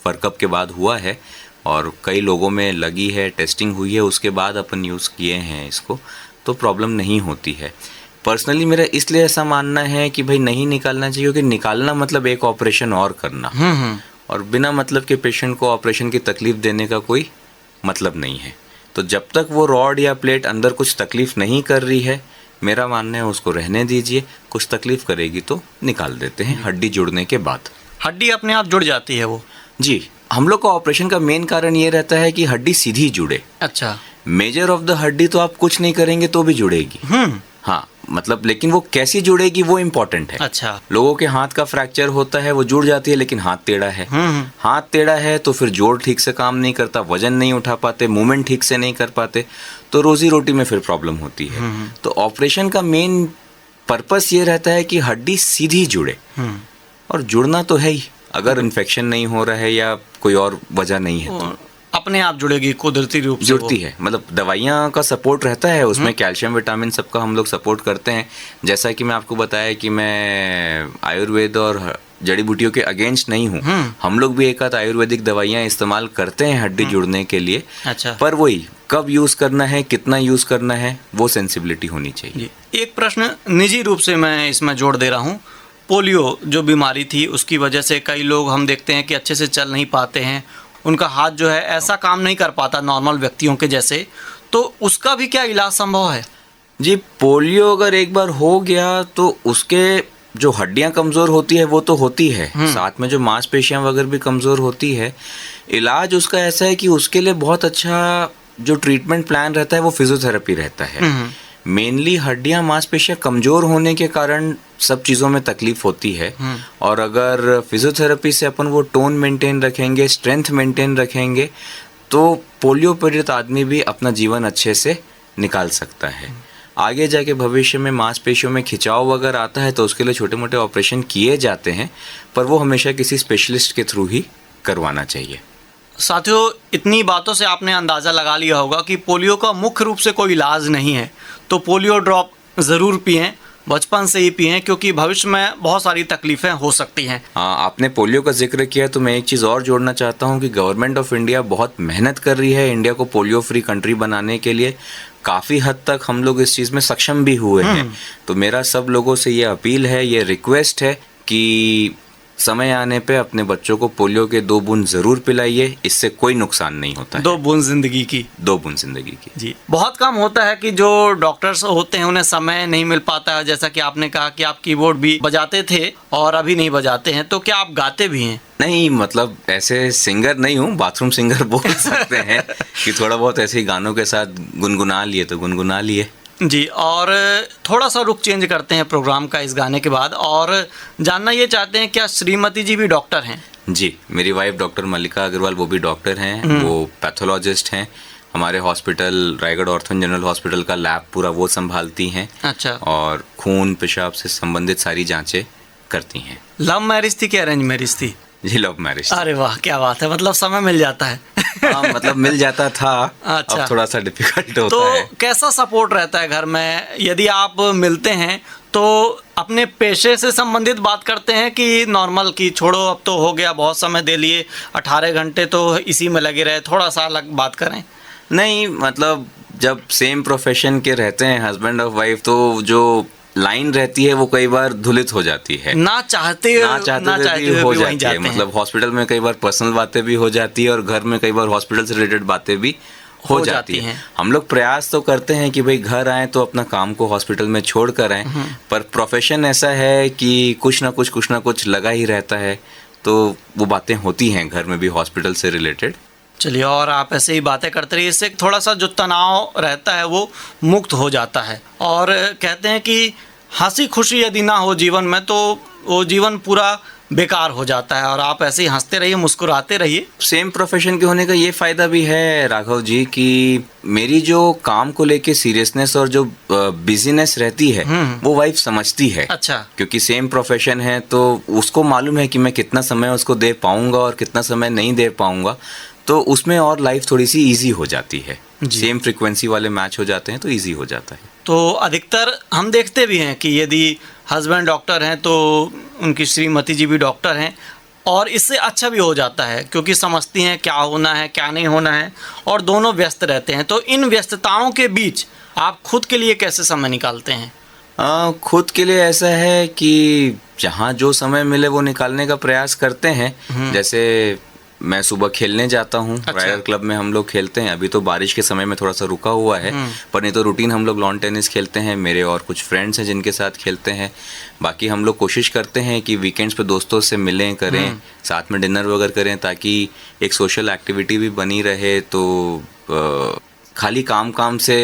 वर्कअप के बाद हुआ है और कई लोगों में लगी है, टेस्टिंग हुई है, उसके बाद अपन यूज़ किए हैं इसको, तो प्रॉब्लम नहीं होती है। पर्सनली मेरा इसलिए ऐसा मानना है कि भाई नहीं निकालना चाहिए, क्योंकि निकालना मतलब एक ऑपरेशन और करना, और बिना मतलब के पेशेंट को ऑपरेशन की तकलीफ देने का कोई मतलब नहीं है। तो जब तक वो रॉड या प्लेट अंदर कुछ तकलीफ नहीं कर रही है, मेरा मानना है उसको रहने दीजिए। कुछ तकलीफ करेगी तो निकाल देते हैं हड्डी जुड़ने के बाद। हड्डी अपने आप जुड़ जाती है वो? जी, हम लोग का ऑपरेशन का मेन कारण ये रहता है कि हड्डी सीधी जुड़े। अच्छा। मेजर ऑफ द हड्डी तो आप कुछ नहीं करेंगे तो भी जुड़ेगी। हाँ, मतलब लेकिन वो कैसी जुड़ेगी वो इम्पोर्टेंट है। अच्छा। लोगों के हाथ का फ्रैक्चर होता है, वो जुड़ जाती है लेकिन हाथ टेढ़ा है। हाथ टेढ़ा है तो फिर जोड़ ठीक से काम नहीं करता, वजन नहीं उठा पाते, मूवमेंट ठीक से नहीं कर पाते, तो रोजी रोटी में फिर प्रॉब्लम होती है। तो ऑपरेशन का मेन पर्पस ये रहता है कि हड्डी सीधी जुड़े, और जुड़ना तो है ही, अगर इन्फेक्शन नहीं हो रहा है या कोई और वजह नहीं है तो अपने आप जुड़ेगी कुदरती रूप से, जुड़ती है। मतलब दवाइयाँ का सपोर्ट रहता है उसमें, कैल्शियम विटामिन सबका हम लोग सपोर्ट करते हैं। जैसा कि मैं आपको बताया कि मैं आयुर्वेद और जड़ी बूटियों के अगेंस्ट नहीं हूँ, हम लोग भी एक आध आयुर्वेदिक दवाइयाँ इस्तेमाल करते हैं हड्डी जुड़ने के लिए। अच्छा। पर वही कब यूज़ करना है, कितना यूज़ करना है, वो सेंसिबिलिटी होनी चाहिए। एक प्रश्न निजी रूप से मैं इसमें जोड़ दे रहा हूँ। पोलियो जो बीमारी थी उसकी वजह से कई लोग हम देखते हैं कि अच्छे से चल नहीं पाते हैं, उनका हाथ जो है ऐसा काम नहीं कर पाता नॉर्मल व्यक्तियों के जैसे, तो उसका भी क्या इलाज संभव है? जी, पोलियो अगर एक बार हो गया तो उसके जो हड्डियां कमज़ोर होती है वो तो होती है, साथ में जो मांसपेशियां वगैरह भी कमज़ोर होती है। इलाज उसका ऐसा है कि उसके लिए बहुत अच्छा जो ट्रीटमेंट प्लान रहता है वो फिजियोथेरेपी रहता है। मेनली हड्डियां मांसपेशियां कमज़ोर होने के कारण सब चीज़ों में तकलीफ होती है, और अगर फिजियोथेरेपी से अपन वो टोन मेंटेन रखेंगे, स्ट्रेंथ मेंटेन रखेंगे, तो पोलियो पीड़ित आदमी भी अपना जीवन अच्छे से निकाल सकता है। आगे जाके भविष्य में मांसपेशियों में खिंचाव वगैरह आता है तो उसके लिए छोटे मोटे ऑपरेशन किए जाते हैं, पर वो हमेशा किसी स्पेशलिस्ट के थ्रू ही करवाना चाहिए। साथियों, इतनी बातों से आपने अंदाज़ा लगा लिया होगा कि पोलियो का मुख्य रूप से कोई इलाज नहीं है, तो पोलियो ड्रॉप ज़रूर पिएं, बचपन से ही पिएं, क्योंकि भविष्य में बहुत सारी तकलीफ़ें हो सकती हैं। हाँ, आपने पोलियो का जिक्र किया तो मैं एक चीज़ और जोड़ना चाहता हूँ कि गवर्नमेंट ऑफ इंडिया बहुत मेहनत कर रही है इंडिया को पोलियो फ्री कंट्री बनाने के लिए। काफ़ी हद तक हम लोग इस चीज़ में सक्षम भी हुए हैं। तो मेरा सब लोगों से ये अपील है, ये रिक्वेस्ट है कि समय आने पे अपने बच्चों को पोलियो के 2 बूंद ज़रूर पिलाइए, इससे कोई नुकसान नहीं होता है। 2 बूंद ज़िंदगी की। 2 बूंद ज़िंदगी की। जी, बहुत कम होता है कि जो डॉक्टर्स होते हैं उन्हें समय नहीं मिल पाता है। जैसा कि आपने कहा कि आप कीबोर्ड भी बजाते थे और अभी नहीं बजाते हैं, तो क्या आप गाते भी हैं? नहीं, मतलब ऐसे सिंगर नहीं हूँ, बाथरूम सिंगर बोल सकते हैं कि थोड़ा बहुत ऐसे ही गानों के साथ गुनगुना लिए तो गुनगुना लिए। जी, और थोड़ा सा रुख चेंज करते हैं प्रोग्राम का इस गाने के बाद, और जानना ये चाहते हैं क्या श्रीमती जी भी डॉक्टर हैं? जी, मेरी वाइफ डॉक्टर मल्लिका अग्रवाल, वो भी डॉक्टर हैं, वो पैथोलॉजिस्ट हैं। हमारे हॉस्पिटल रायगढ़ ऑर्थन जनरल हॉस्पिटल का लैब पूरा वो संभालती हैं। अच्छा। और खून पेशाब से संबंधित सारी जांचें करती हैं। लव मैरिज थी कि अरेंज मैरिज थी? जी, लव मैरिज। अरे वाह, क्या बात है, मतलब समय मिल जाता है। हाँ, मतलब मिल जाता था। अच्छा। अब थोड़ा सा डिफिकल्ट होता तो है। कैसा सपोर्ट रहता है घर में? यदि आप मिलते हैं तो अपने पेशे से संबंधित बात करते हैं कि नॉर्मल की छोड़ो अब तो हो गया, बहुत समय दे लिए, 18 घंटे तो इसी में लगे रहे, थोड़ा सा अलग बात करें? नहीं, मतलब जब सेम प्रोफेशन के रहते हैं हस्बैंड और वाइफ, तो जो लाइन रहती है वो कई बार धुलित हो जाती है, ना चाहते हुए हुए हो भी वहीं जाती है। मतलब हॉस्पिटल में कई बार पर्सनल बातें भी हो जाती है और घर में कई बार हॉस्पिटल से रिलेटेड बातें भी हो जाती है। हम लोग प्रयास तो करते हैं कि भाई घर आए तो अपना काम को हॉस्पिटल में छोड़ कर आए, पर प्रोफेशन ऐसा है कि कुछ ना कुछ लगा ही रहता है, तो वो बातें होती हैं घर में भी हॉस्पिटल से रिलेटेड। चलिए, और आप ऐसे ही बातें करते रहिए, इससे थोड़ा सा जो तनाव रहता है वो मुक्त हो जाता है। और कहते हैं कि हंसी खुशी यदि ना हो जीवन में तो वो जीवन पूरा बेकार हो जाता है, और आप ऐसे ही हंसते रहिए, मुस्कुराते रहिए। सेम प्रोफेशन के होने का ये फ़ायदा भी है राघव जी कि मेरी जो काम को लेके सीरियसनेस और जो बिजीनेस रहती है वो वाइफ समझती है। अच्छा। क्योंकि सेम प्रोफेशन है तो उसको मालूम है कि मैं कितना समय उसको दे पाऊंगा और कितना समय नहीं दे पाऊंगा, तो उसमें और लाइफ थोड़ी सी इजी हो जाती है। सेम फ्रीक्वेंसी वाले मैच हो जाते हैं तो इजी हो जाता है। तो अधिकतर हम देखते भी हैं कि यदि हस्बैंड डॉक्टर हैं तो उनकी श्रीमती जी भी डॉक्टर हैं, और इससे अच्छा भी हो जाता है क्योंकि समझती हैं क्या होना है क्या नहीं होना है, और दोनों व्यस्त रहते हैं। तो इन व्यस्तताओं के बीच आप खुद के लिए कैसे समय निकालते हैं? खुद के लिए ऐसा है कि जहाँ जो समय मिले वो निकालने का प्रयास करते हैं। जैसे मैं सुबह खेलने जाता हूँ। अच्छा। राइडर क्लब में हम लोग खेलते हैं। अभी तो बारिश के समय में थोड़ा सा रुका हुआ है, पर नहीं तो रूटीन हम लोग लॉन टेनिस खेलते हैं। मेरे और कुछ फ्रेंड्स हैं जिनके साथ खेलते हैं। बाकी हम लोग कोशिश करते हैं कि वीकेंड्स पे दोस्तों से मिलें करें, साथ में डिनर वगैरह करें, ताकि एक सोशल एक्टिविटी भी बनी रहे। तो खाली काम से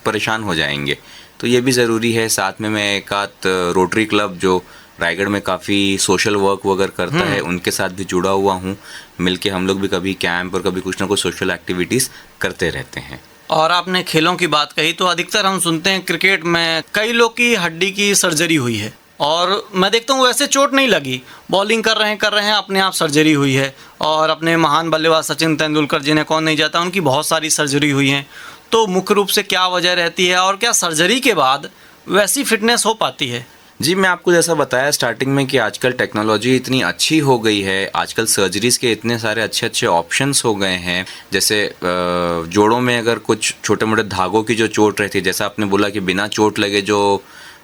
परेशान हो जाएंगे। तो ये भी ज़रूरी है। साथ में मैं एक आध रोटरी क्लब जो रायगढ़ में काफ़ी सोशल वर्क वगैरह करता है, उनके साथ भी जुड़ा हुआ हूँ। मिलके हम लोग भी कभी कैंप और कभी कुछ ना कुछ सोशल एक्टिविटीज़ करते रहते हैं। और आपने खेलों की बात कही तो अधिकतर हम सुनते हैं क्रिकेट में कई लोग की हड्डी की सर्जरी हुई है, और मैं देखता हूँ वैसे चोट नहीं लगी, बॉलिंग कर रहे हैं अपने आप सर्जरी हुई है। और अपने महान बल्लेबाज सचिन तेंदुलकर जिन्हें कौन नहीं जाता, उनकी बहुत सारी सर्जरी हुई हैं। तो मुख्य रूप से क्या वजह रहती है और क्या सर्जरी के बाद वैसी फिटनेस हो पाती है? जी, मैं आपको जैसा बताया स्टार्टिंग में कि आजकल टेक्नोलॉजी इतनी अच्छी हो गई है, आजकल सर्जरीज़ के इतने सारे अच्छे ऑप्शंस हो गए हैं। जैसे जोड़ों में अगर कुछ छोटे मोटे धागों की जो चोट रहती है, जैसा आपने बोला कि बिना चोट लगे जो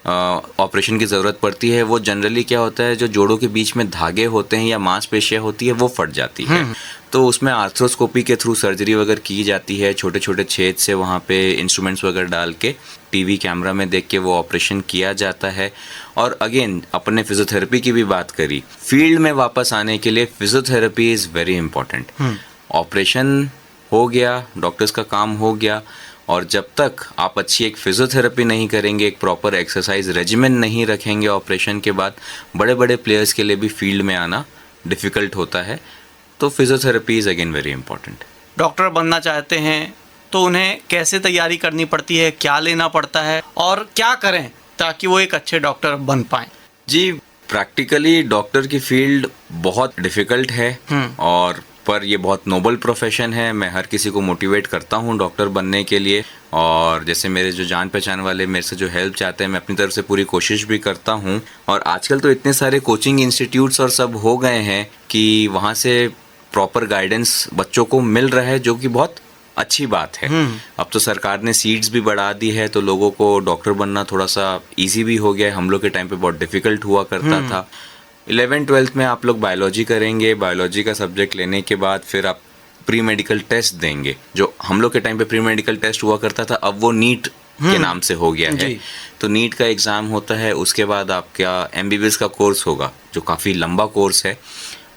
ऑपरेशन की ज़रूरत पड़ती है, वो जनरली क्या होता है, जो जोड़ों के बीच में धागे होते हैं या मांसपेशियाँ होती है वो फट जाती है। तो उसमें आर्थ्रोस्कोपी के थ्रू सर्जरी वगैरह की जाती है। छोटे छोटे छेद से वहाँ पे इंस्ट्रूमेंट्स वगैरह डाल के टीवी कैमरा में देख के वो ऑपरेशन किया जाता है। और अगेन अपने फिजियोथेरेपी की भी बात करी, फील्ड में वापस आने के लिए physiotherapy is very important. Operation हो गया, डॉक्टर्स का काम हो गया, और जब तक आप अच्छी एक फिजियोथेरेपी नहीं करेंगे, एक प्रॉपर एक्सरसाइज रेजिमेंट नहीं रखेंगे ऑपरेशन के बाद, बड़े बड़े प्लेयर्स के लिए भी फील्ड में आना डिफ़िकल्ट होता है। तो physiotherapy is again very important. Doctor बनना चाहते हैं तो उन्हें कैसे तैयारी करनी पड़ती है, क्या लेना पड़ता है और क्या करें ताकि वो एक अच्छे डॉक्टर बन पाएँ? जी, प्रैक्टिकली डॉक्टर की फील्ड बहुत डिफ़िकल्ट है, और पर ये बहुत नोबल प्रोफेशन है। मैं हर किसी को मोटिवेट करता हूँ डॉक्टर बनने के लिए। और जैसे मेरे जो जान पहचान वाले मेरे से जो हेल्प चाहते हैं, मैं अपनी तरफ से पूरी कोशिश भी करता हूँ। और आजकल तो इतने सारे कोचिंग इंस्टीट्यूट्स और सब हो गए हैं कि वहाँ से प्रॉपर गाइडेंस बच्चों को मिल रहा है, जो कि बहुत अच्छी बात है। अब तो सरकार ने सीट्स भी बढ़ा दी है, तो लोगों को डॉक्टर बनना थोड़ा सा ईजी भी हो गया है। हम लोग के टाइम पे बहुत डिफ़िकल्ट हुआ करता था। 11th-12th में आप लोग बायोलॉजी करेंगे, बायोलॉजी का सब्जेक्ट लेने के बाद फिर आप प्री मेडिकल टेस्ट देंगे। जो हम लोग के टाइम पे प्री मेडिकल टेस्ट हुआ करता था, अब वो नीट के नाम से हो गया है। तो नीट का एग्ज़ाम होता है, उसके बाद आपका MBBS का कोर्स होगा, जो काफ़ी लंबा कोर्स है।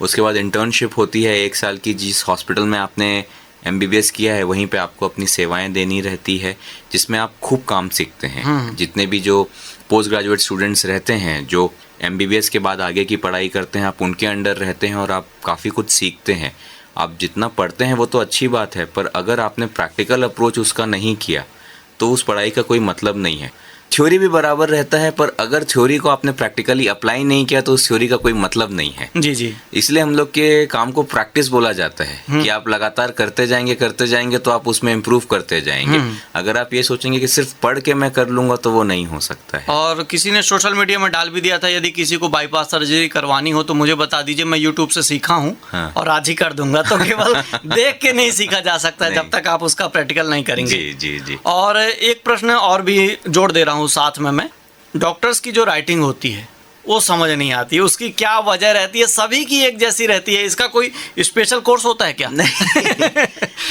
उसके बाद इंटर्नशिप होती है 1 साल की, जिस हॉस्पिटल में आपने MBBS किया है वहीं पे आपको अपनी सेवाएं देनी रहती है, जिसमें आप खूब काम सीखते हैं। जितने भी जो पोस्ट ग्रेजुएट स्टूडेंट्स रहते हैं, जो MBBS के बाद आगे की पढ़ाई करते हैं, आप उनके अंडर रहते हैं और आप काफ़ी कुछ सीखते हैं। आप जितना पढ़ते हैं वो तो अच्छी बात है, पर अगर आपने प्रैक्टिकल अप्रोच उसका नहीं किया तो उस पढ़ाई का कोई मतलब नहीं है। थ्योरी भी बराबर रहता है, पर अगर थ्योरी को आपने प्रैक्टिकली अप्लाई नहीं किया तो उस थ्योरी का कोई मतलब नहीं है। जी। इसलिए हम लोग के काम को प्रैक्टिस बोला जाता है कि आप लगातार करते जाएंगे तो आप उसमें इम्प्रूव करते जाएंगे। अगर आप ये सोचेंगे कि सिर्फ पढ़ के मैं कर लूंगा तो वो नहीं हो सकता है। और किसी ने सोशल मीडिया में डाल भी दिया था, यदि किसी को बाईपास सर्जरी करवानी हो तो मुझे बता दीजिए, मैं यूट्यूब से सीखा हूँ और आज ही कर दूंगा। तो केवल देख के नहीं सीखा जा सकता जब तक आप उसका प्रैक्टिकल नहीं करेंगे। जी। और एक प्रश्न और भी जोड़ दे रहा हूँ साथ में, मैं डॉक्टर्स की जो राइटिंग होती है वो समझ नहीं आती, उसकी क्या वजह रहती है? सभी की एक जैसी रहती है, इसका कोई स्पेशल कोर्स होता है क्या? नहीं,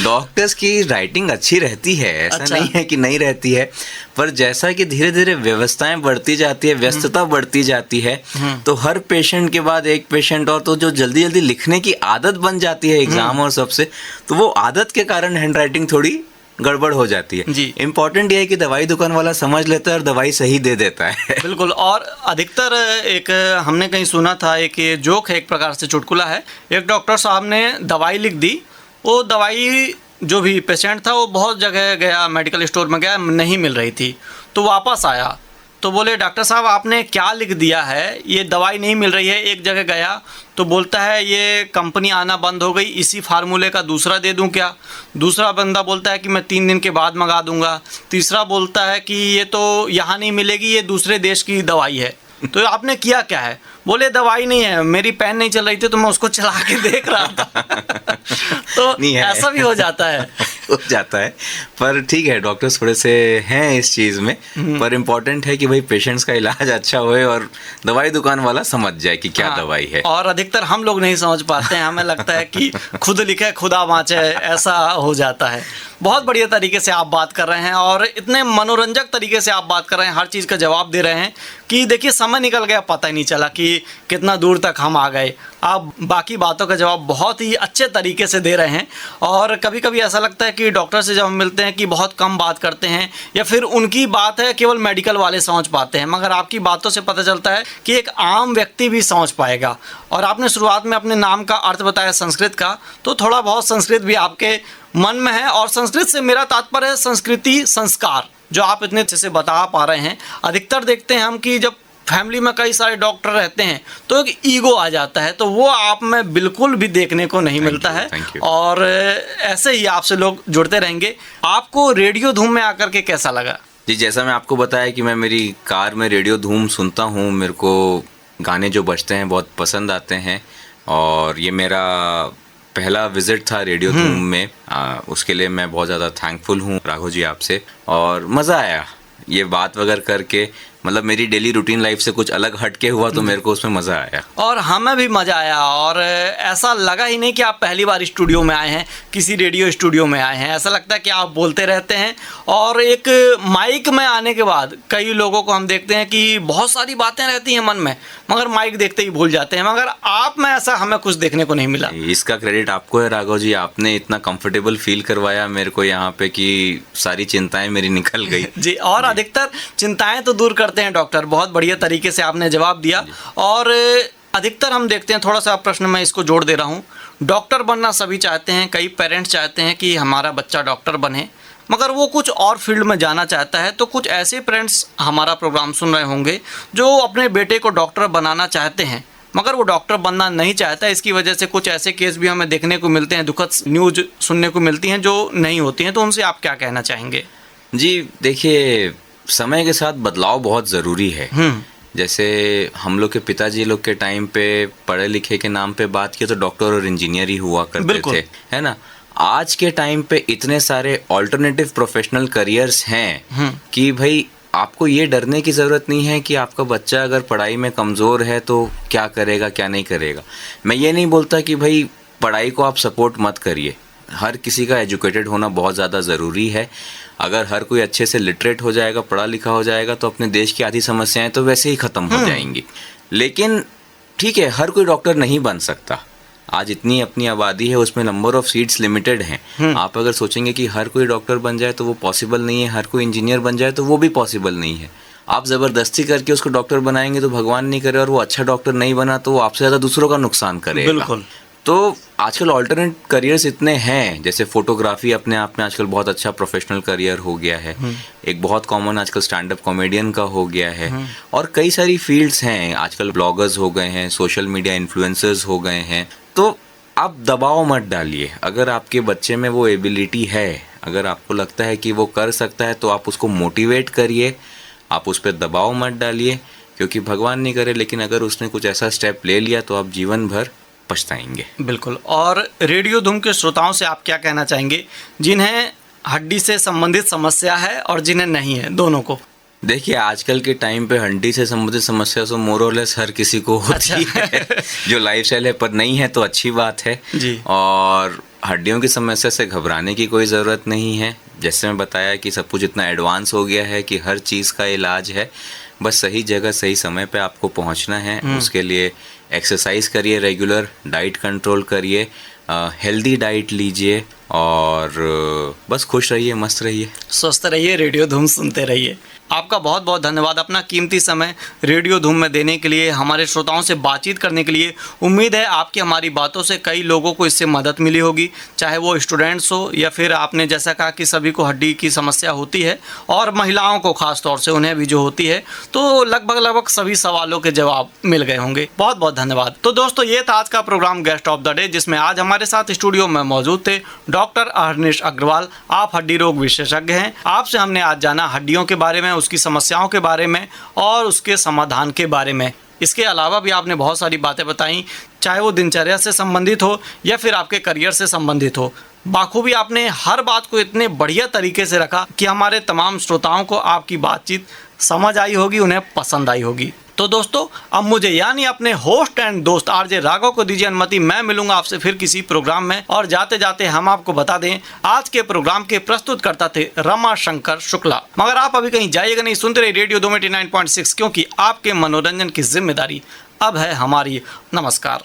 डॉक्टर्स की राइटिंग अच्छी रहती है, ऐसा अच्छा। नहीं है कि नहीं रहती है, पर जैसा कि धीरे धीरे व्यवस्थाएं बढ़ती जाती है, व्यस्तता बढ़ती जाती है, तो हर पेशेंट के बाद एक पेशेंट और, तो जो जल्दी जल्दी लिखने की आदत बन जाती है एग्जाम और सबसे, तो वो आदत के कारण हैंड राइटिंग थोड़ी गड़बड़ हो जाती है। जी। इम्पोर्टेंट ये है कि दवाई दुकान वाला समझ लेता है और दवाई सही दे देता है। बिल्कुल। और अधिकतर एक हमने कहीं सुना था, एक ये जोक है, एक प्रकार से चुटकुला है। एक डॉक्टर साहब ने दवाई लिख दी, वो दवाई जो भी पेशेंट था वो बहुत जगह गया, मेडिकल स्टोर में गया, नहीं मिल रही थी, तो वापस आया तो बोले डॉक्टर साहब आपने क्या लिख दिया है, ये दवाई नहीं मिल रही है। एक जगह गया तो बोलता है ये कंपनी आना बंद हो गई, इसी फार्मूले का दूसरा दे दूं क्या? दूसरा बंदा बोलता है कि मैं 3 दिन के बाद मंगा दूंगा। तीसरा बोलता है कि ये तो यहाँ नहीं मिलेगी, ये दूसरे देश की दवाई है। तो आपने किया क्या है? बोले दवाई नहीं है, मेरी पेन नहीं चल रही थी तो मैं उसको चला के देख रहा था। तो ऐसा भी हो जाता है। हो जाता है, पर ठीक है, डॉक्टर्स थोड़े से हैं इस चीज़ में, पर इम्पोर्टेंट है कि भाई पेशेंट्स का इलाज अच्छा होए और दवाई दुकान वाला समझ जाए कि क्या दवाई है। और अधिकतर हम लोग नहीं समझ पाते हैं, हमें लगता है कि खुद लिखे खुदा बाँचे, ऐसा हो जाता है। बहुत बढ़िया तरीके से आप बात कर रहे हैं और इतने मनोरंजक तरीके से आप बात कर रहे हैं, हर चीज़ का जवाब दे रहे हैं कि देखिए समय निकल गया, पता ही नहीं चला कि कितना दूर तक हम आ गए। आप बाकी बातों का जवाब बहुत ही अच्छे तरीके से दे रहे हैं। और कभी कभी ऐसा लगता है कि डॉक्टर से जब हम मिलते हैं कि बहुत कम बात करते हैं या फिर उनकी बात है केवल मेडिकल वाले समझ पाते हैं, मगर आपकी बातों से पता चलता है कि एक आम व्यक्ति भी समझ पाएगा। और आपने शुरुआत में अपने नाम का अर्थ बताया संस्कृत का, तो थोड़ा बहुत संस्कृत भी आपके मन में है। और संस्कृत से मेरा तात्पर्य है संस्कृति, संस्कार, जो आप इतने अच्छे से बता पा रहे हैं। अधिकतर देखते हैं हम कि जब फैमिली में कई सारे डॉक्टर रहते हैं तो एक ईगो आ जाता है, तो वो आप में बिल्कुल भी देखने को नहीं मिलता है। और ऐसे ही आपसे लोग जुड़ते रहेंगे। आपको रेडियो धूम में आकर के कैसा लगा? जी, जैसा मैं आपको बताया कि मैं मेरी कार में रेडियो धूम सुनता हूँ, मेरे को गाने जो बजते हैं बहुत पसंद आते हैं और ये मेरा पहला विजिट था रेडियो धूम में। उसके लिए मैं बहुत ज़्यादा थैंकफुल हूँ राघव जी आपसे, और मज़ा आया ये बात वगैरह करके। मतलब मेरी डेली रूटीन लाइफ से कुछ अलग हटके हुआ तो मेरे को उसमें मज़ा आया और हमें भी मज़ा आया। और ऐसा लगा ही नहीं कि आप पहली बार स्टूडियो में आए हैं, किसी रेडियो स्टूडियो में आए हैं। ऐसा लगता है कि आप बोलते रहते हैं। और एक माइक में आने के बाद कई लोगों को हम देखते हैं कि बहुत सारी बातें रहती हैं मन में, मगर माइक देखते ही भूल जाते हैं, मगर आप में ऐसा हमें कुछ देखने को नहीं मिला। इसका क्रेडिट आपको है राघव जी, आपने इतना कंफर्टेबल फील करवाया मेरे को यहाँ पे कि सारी चिंताएं मेरी निकल गई। जी, और अधिकतर चिंताएं तो दूर करते हैं डॉक्टर। बहुत बढ़िया तरीके से आपने जवाब दिया। और अधिकतर हम देखते हैं, थोड़ा सा प्रश्न मैं इसको जोड़ दे रहा हूँ, डॉक्टर बनना सभी चाहते हैं, कई पेरेंट्स चाहते हैं कि हमारा बच्चा डॉक्टर बने, मगर वो कुछ और फील्ड में जाना चाहता है। तो कुछ ऐसे पेरेंट्स हमारा प्रोग्राम सुन रहे होंगे जो अपने बेटे को डॉक्टर बनाना चाहते हैं, मगर वो डॉक्टर बनना नहीं चाहता। इसकी वजह से कुछ ऐसे केस भी हमें देखने को मिलते हैं, दुखद न्यूज़ सुनने को मिलती हैं जो नहीं होती हैं। तो उनसे आप क्या कहना चाहेंगे? जी देखिए, समय के साथ बदलाव बहुत ज़रूरी है। जैसे हम लोग के पिताजी लोग के टाइम पे पढ़े लिखे के नाम पे बात किया तो डॉक्टर और इंजीनियर ही हुआ करते थे, है ना। आज के टाइम पे इतने सारे ऑल्टरनेटिव प्रोफेशनल करियर्स हैं कि भाई आपको ये डरने की ज़रूरत नहीं है कि आपका बच्चा अगर पढ़ाई में कमज़ोर है तो क्या करेगा क्या नहीं करेगा। मैं ये नहीं बोलता कि भाई पढ़ाई को आप सपोर्ट मत करिए, हर किसी का एजुकेटेड होना बहुत ज़्यादा ज़रूरी है। अगर हर कोई अच्छे से लिटरेट हो जाएगा, पढ़ा लिखा हो जाएगा, तो अपने देश की आधी समस्याएं तो वैसे ही ख़त्म हो जाएंगी। लेकिन ठीक है, हर कोई डॉक्टर नहीं बन सकता। आज इतनी अपनी आबादी है, उसमें नंबर ऑफ़ सीट्स लिमिटेड हैं। आप अगर सोचेंगे कि हर कोई डॉक्टर बन जाए तो वो पॉसिबल नहीं है, हर कोई इंजीनियर बन जाए तो वो भी पॉसिबल नहीं है। आप ज़बरदस्ती करके उसको डॉक्टर बनाएंगे तो भगवान नहीं करे और वो अच्छा डॉक्टर नहीं बना तो वो आपसे ज़्यादा दूसरों का नुकसान करेगा। बिल्कुल। तो आजकल ऑल्टरनेट करियर्स इतने हैं, जैसे फोटोग्राफी अपने आप में आजकल बहुत अच्छा प्रोफेशनल करियर हो गया है। एक बहुत कॉमन आजकल स्टैंड अप कॉमेडियन का हो गया है। और कई सारी फील्ड्स हैं, आजकल ब्लॉगर्स हो गए हैं, सोशल मीडिया इन्फ्लुएंसर्स हो गए हैं। तो आप दबाव मत डालिए। अगर आपके बच्चे में वो एबिलिटी है, अगर आपको लगता है कि वो कर सकता है तो आप उसको मोटिवेट करिए, आप उस पर दबाव मत डालिए, क्योंकि भगवान नहीं करे लेकिन अगर उसने कुछ ऐसा स्टेप ले लिया तो आप जीवन भर पछताएंगे। बिल्कुल। और रेडियो धूम के श्रोताओं से आप क्या कहना चाहेंगे जिन्हें हड्डी से संबंधित समस्या है और जिन्हें नहीं है, दोनों को? देखिए, आजकल के टाइम पे हड्डी से संबंधित समस्या तो मोर और लेस हर किसी को होती है। जो लाइफस्टाइल है, पर नहीं है तो अच्छी बात है जी। और हड्डियों की समस्या से घबराने की कोई ज़रूरत नहीं है। जैसे मैं बताया कि सब कुछ इतना एडवांस हो गया है कि हर चीज़ का इलाज है, बस सही जगह सही समय पे आपको पहुंचना है। उसके लिए एक्सरसाइज करिए, रेगुलर डाइट कंट्रोल करिए, हेल्दी डाइट लीजिए और बस खुश रहिए, मस्त रहिए, स्वस्थ रहिए, रेडियो धूम सुनते रहिए। आपका बहुत बहुत धन्यवाद अपना कीमती समय रेडियो धूम में देने के लिए, हमारे श्रोताओं से बातचीत करने के लिए। उम्मीद है आपकी हमारी बातों से कई लोगों को इससे मदद मिली होगी, चाहे वो स्टूडेंट्स हो या फिर आपने जैसा कहा कि सभी को हड्डी की समस्या होती है और महिलाओं को खास तौर से उन्हें भी जो होती है, तो लगभग सभी सवालों के जवाब मिल गए होंगे। बहुत बहुत धन्यवाद। तो दोस्तों, ये था आज का programme guest of the day, जिसमें आज हमारे साथ स्टूडियो में मौजूद थे डॉक्टर अहर्निश अग्रवाल। आप हड्डी रोग विशेषज्ञ हैं। आपसे हमने आज जाना हड्डियों के बारे में, उसकी समस्याओं के बारे में और उसके समाधान के बारे में। इसके अलावा भी आपने बहुत सारी बातें बताई, चाहे वो दिनचर्या से संबंधित हो या फिर आपके करियर से संबंधित हो। बाखूबी आपने हर बात को इतने बढ़िया तरीके से रखा कि हमारे तमाम श्रोताओं को आपकी बातचीत समझ आई होगी, उन्हें पसंद आई होगी। तो दोस्तों अब मुझे यानी अपने होस्ट एंड दोस्त आरजे राघव को दीजिए अनुमति। मैं मिलूंगा आपसे फिर किसी प्रोग्राम में। और जाते जाते हम आपको बता दें, आज के प्रोग्राम के प्रस्तुत करता थे रमाशंकर शुक्ला। मगर आप अभी कहीं जाइएगा नहीं, सुनते रहिए रेडियो धूम 89.6, क्योंकि आपके मनोरंजन की जिम्मेदारी अब है हमारी। नमस्कार।